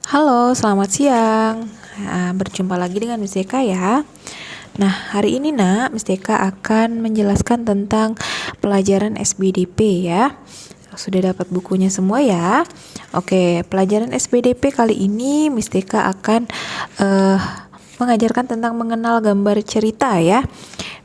Halo, selamat siang. Berjumpa lagi dengan Miss Eka ya. Nah, hari ini Miss Eka akan menjelaskan tentang pelajaran SBDP ya. Sudah dapat bukunya semua ya? Oke, pelajaran SBDP kali ini Miss Eka akan mengajarkan tentang mengenal gambar cerita ya.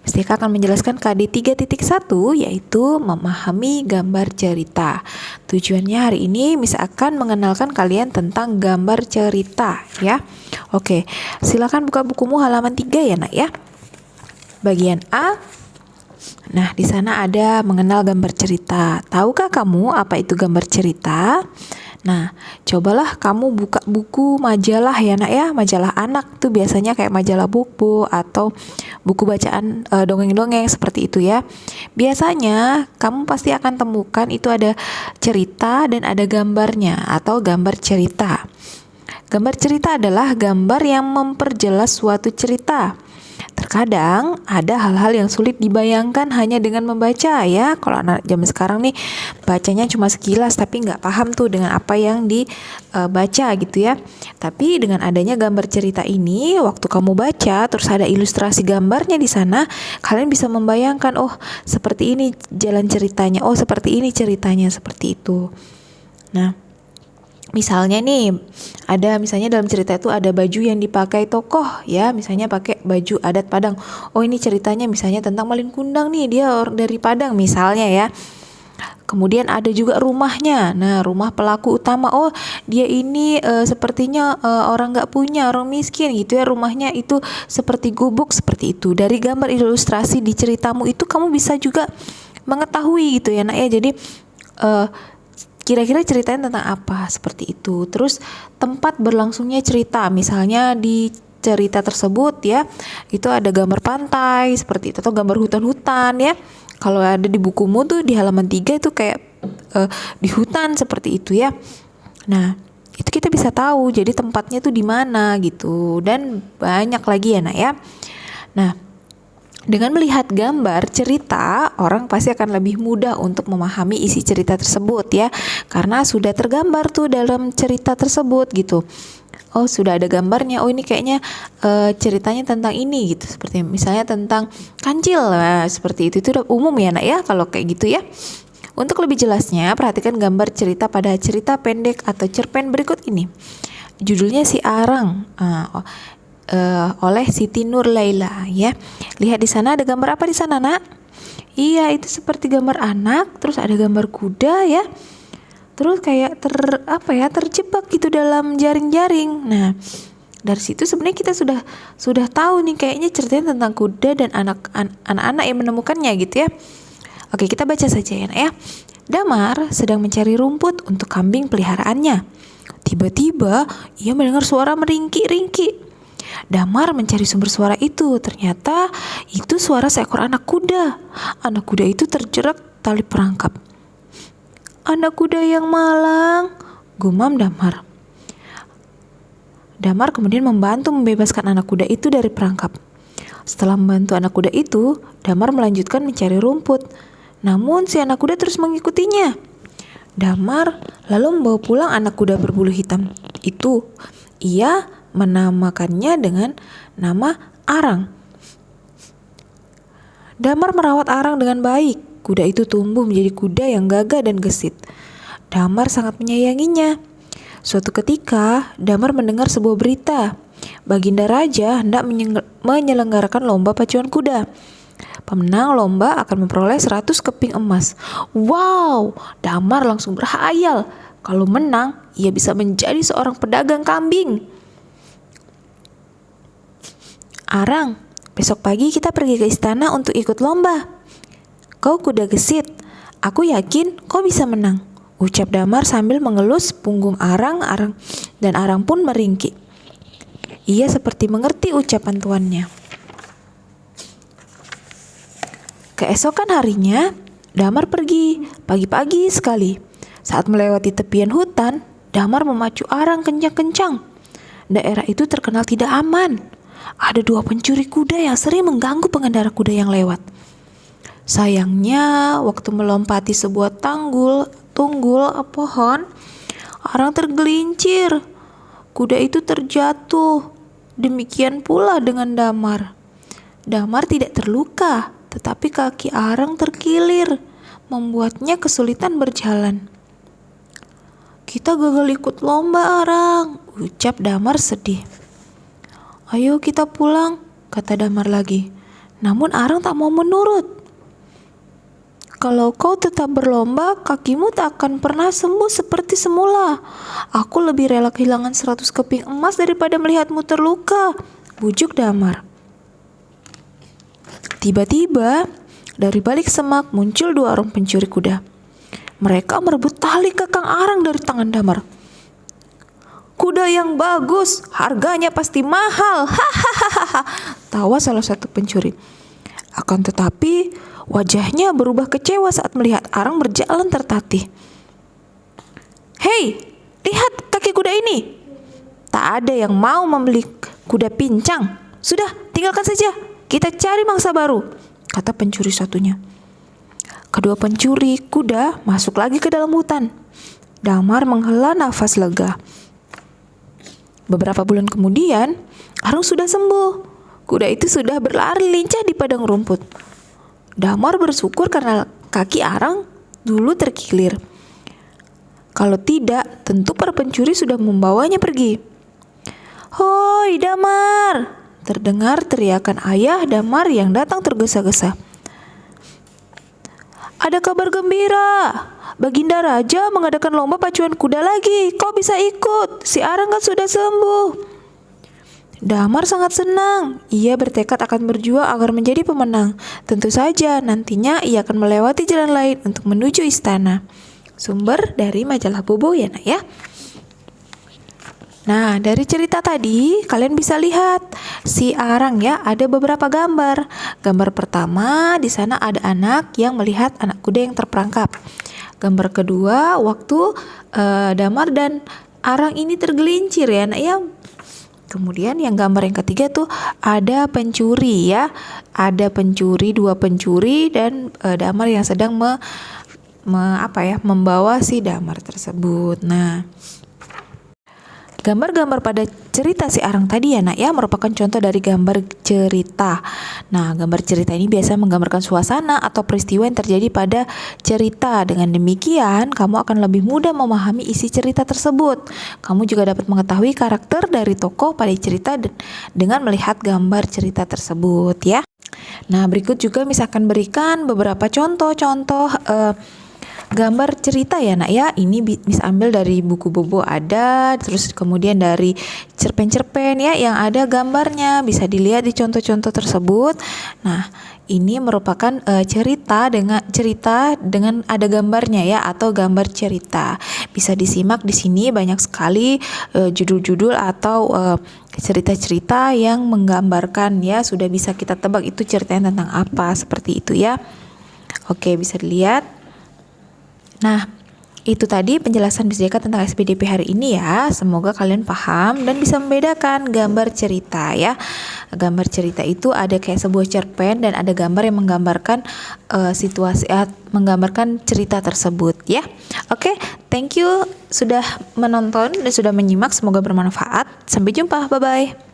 Miss Eka akan menjelaskan KD 3.1 yaitu memahami gambar cerita. Tujuannya hari ini Miss akan mengenalkan kalian tentang gambar cerita ya. Oke, silakan buka bukumu halaman 3 ya Nak ya. Bagian A. Nah, di sana ada mengenal gambar cerita. Tahukah kamu apa itu gambar cerita? Nah, cobalah kamu buka buku majalah ya Nak ya, majalah anak tuh biasanya kayak majalah buku atau buku bacaan dongeng-dongeng seperti itu ya. Biasanya kamu pasti akan temukan itu ada cerita dan ada gambarnya atau gambar cerita. Gambar cerita adalah gambar yang memperjelas suatu cerita. Terkadang ada hal-hal yang sulit dibayangkan hanya dengan membaca ya. Kalau anak zaman sekarang nih bacanya cuma sekilas tapi nggak paham tuh dengan apa yang dibaca gitu ya. Tapi dengan adanya gambar cerita ini, waktu kamu baca terus ada ilustrasi gambarnya di sana, kalian bisa membayangkan, oh seperti ini jalan ceritanya, oh seperti ini ceritanya, seperti itu. Nah, misalnya nih, misalnya dalam cerita itu ada baju yang dipakai tokoh ya, misalnya pakai baju adat Padang. Oh ini ceritanya misalnya tentang Malin Kundang nih, dia dari Padang misalnya ya. Kemudian ada juga rumahnya. Nah, rumah pelaku utama, oh dia ini sepertinya orang nggak punya, orang miskin gitu ya. Rumahnya itu seperti gubuk seperti itu. Dari gambar ilustrasi di ceritamu itu kamu bisa juga mengetahui gitu ya Nak ya. Jadi kira-kira ceritanya tentang apa seperti itu. Terus tempat berlangsungnya cerita, misalnya di cerita tersebut ya, itu ada gambar pantai seperti itu atau gambar hutan-hutan ya. Kalau ada di bukumu tuh di halaman 3 itu kayak di hutan seperti itu ya. Nah, itu kita bisa tahu jadi tempatnya tuh di mana gitu, dan banyak lagi ya Nak ya. Nah, dengan melihat gambar cerita, orang pasti akan lebih mudah untuk memahami isi cerita tersebut ya, karena sudah tergambar tuh dalam cerita tersebut gitu. Oh sudah ada gambarnya, oh ini kayaknya ceritanya tentang ini gitu, seperti misalnya tentang kancil, nah, seperti itu udah umum ya Nak ya kalau kayak gitu ya. Untuk lebih jelasnya, perhatikan gambar cerita pada cerita pendek atau cerpen berikut ini. Judulnya Si Arang. Oleh Siti Nur Laila ya. Lihat di sana ada gambar apa di sana Nak? Iya, itu seperti gambar anak, terus ada gambar kuda ya. Terus kayak terjebak gitu dalam jaring-jaring. Nah, dari situ sebenarnya kita sudah tahu nih kayaknya ceritanya tentang kuda dan anak-anak yang menemukannya gitu ya. Oke, kita baca saja ya Nak ya. Damar sedang mencari rumput untuk kambing peliharaannya. Tiba-tiba ia mendengar suara meringkik-ringkik. Damar mencari sumber suara itu. Ternyata itu suara seekor anak kuda. Anak kuda itu terjerat tali perangkap. Anak kuda yang malang, gumam Damar. Damar kemudian membantu membebaskan anak kuda itu dari perangkap. Setelah membantu anak kuda itu, Damar melanjutkan mencari rumput. Namun si anak kuda terus mengikutinya. Damar lalu membawa pulang anak kuda berbulu hitam itu. Ia menamakannya dengan nama Arang. Damar merawat Arang dengan baik. Kuda itu tumbuh menjadi kuda yang gagah dan gesit. Damar sangat menyayanginya. Suatu ketika, Damar mendengar sebuah berita. Baginda Raja hendak menyelenggarakan lomba pacuan kuda. Pemenang lomba akan memperoleh 100 keping emas. Wow, Damar langsung berhayal. Kalau menang, ia bisa menjadi seorang pedagang kambing. Arang, besok pagi kita pergi ke istana untuk ikut lomba. Kau kuda gesit, aku yakin kau bisa menang, ucap Damar sambil mengelus punggung Arang, dan Arang pun meringkik. Ia seperti mengerti ucapan tuannya. Keesokan harinya, Damar pergi pagi-pagi sekali. Saat melewati tepian hutan, Damar memacu Arang kencang-kencang. Daerah itu terkenal tidak aman. Ada 2 pencuri kuda yang sering mengganggu pengendara kuda yang lewat. Sayangnya, waktu melompati sebuah tunggul pohon, Arang tergelincir. kuda itu terjatuh. Demikian pula dengan Damar. Damar tidak terluka, tetapi kaki Arang terkilir, membuatnya kesulitan berjalan. "Kita gagal ikut lomba, Arang," ucap Damar sedih. "Ayo kita pulang," kata Damar lagi. Namun Arang tak mau menurut. "Kalau kau tetap berlomba, kakimu tak akan pernah sembuh seperti semula. Aku lebih rela kehilangan 100 keping emas daripada melihatmu terluka," bujuk Damar. Tiba-tiba, dari balik semak muncul 2 orang pencuri kuda. Mereka merebut tali kekang Arang dari tangan Damar. "Kuda yang bagus, harganya pasti mahal," hahaha, tawa salah satu pencuri. Akan tetapi, wajahnya berubah kecewa saat melihat Arang berjalan tertatih. "Hei, lihat kaki kuda ini. Tak ada yang mau membeli kuda pincang. Sudah, tinggalkan saja. Kita cari mangsa baru," kata pencuri satunya. Kedua pencuri kuda masuk lagi ke dalam hutan. Damar menghela nafas lega. Beberapa bulan kemudian, Arang sudah sembuh. Kuda itu sudah berlari lincah di padang rumput. Damar bersyukur karena kaki Arang dulu terkilir. Kalau tidak, tentu para pencuri sudah membawanya pergi. "Hoi Damar!" terdengar teriakan ayah Damar yang datang tergesa-gesa. "Ada kabar gembira. Baginda Raja mengadakan lomba pacuan kuda lagi. Kau bisa ikut. Si Arang kan sudah sembuh." Damar sangat senang. Ia bertekad akan berjuang agar menjadi pemenang. Tentu saja nantinya ia akan melewati jalan lain untuk menuju istana. Sumber dari majalah Bobo ya nak ya. Nah, dari cerita tadi kalian bisa lihat si Arang ya, ada beberapa gambar. Gambar pertama, di sana ada anak yang melihat anak kuda yang terperangkap. Gambar kedua, waktu Damar dan Arang ini tergelincir ya nak ya. Kemudian yang gambar yang ketiga tuh ada pencuri ya. Ada pencuri, 2 pencuri dan Damar yang sedang membawa si Damar tersebut. Nah, gambar-gambar pada cerita si Arang tadi ya nak ya merupakan contoh dari gambar cerita. Nah, gambar cerita ini biasa menggambarkan suasana atau peristiwa yang terjadi pada cerita. Dengan demikian, kamu akan lebih mudah memahami isi cerita tersebut. Kamu juga dapat mengetahui karakter dari tokoh pada cerita dengan melihat gambar cerita tersebut ya. Nah, berikut juga misalkan berikan beberapa contoh-contoh gambar cerita ya nak ya. Ini bisa ambil dari buku Bobo ada, terus kemudian dari cerpen-cerpen ya yang ada gambarnya, bisa dilihat di contoh-contoh tersebut. Nah, ini merupakan cerita dengan ada gambarnya ya, atau gambar cerita. Bisa disimak di sini banyak sekali judul-judul atau cerita-cerita yang menggambarkan ya, sudah bisa kita tebak itu ceritanya tentang apa, seperti itu ya. Oke, bisa dilihat. Nah, itu tadi penjelasan Miss Jeka tentang SPDP hari ini ya. Semoga kalian paham dan bisa membedakan gambar cerita ya. Gambar cerita itu ada kayak sebuah cerpen dan ada gambar yang menggambarkan situasi, menggambarkan cerita tersebut ya. Oke, thank you sudah menonton dan sudah menyimak. Semoga bermanfaat. Sampai jumpa, bye-bye.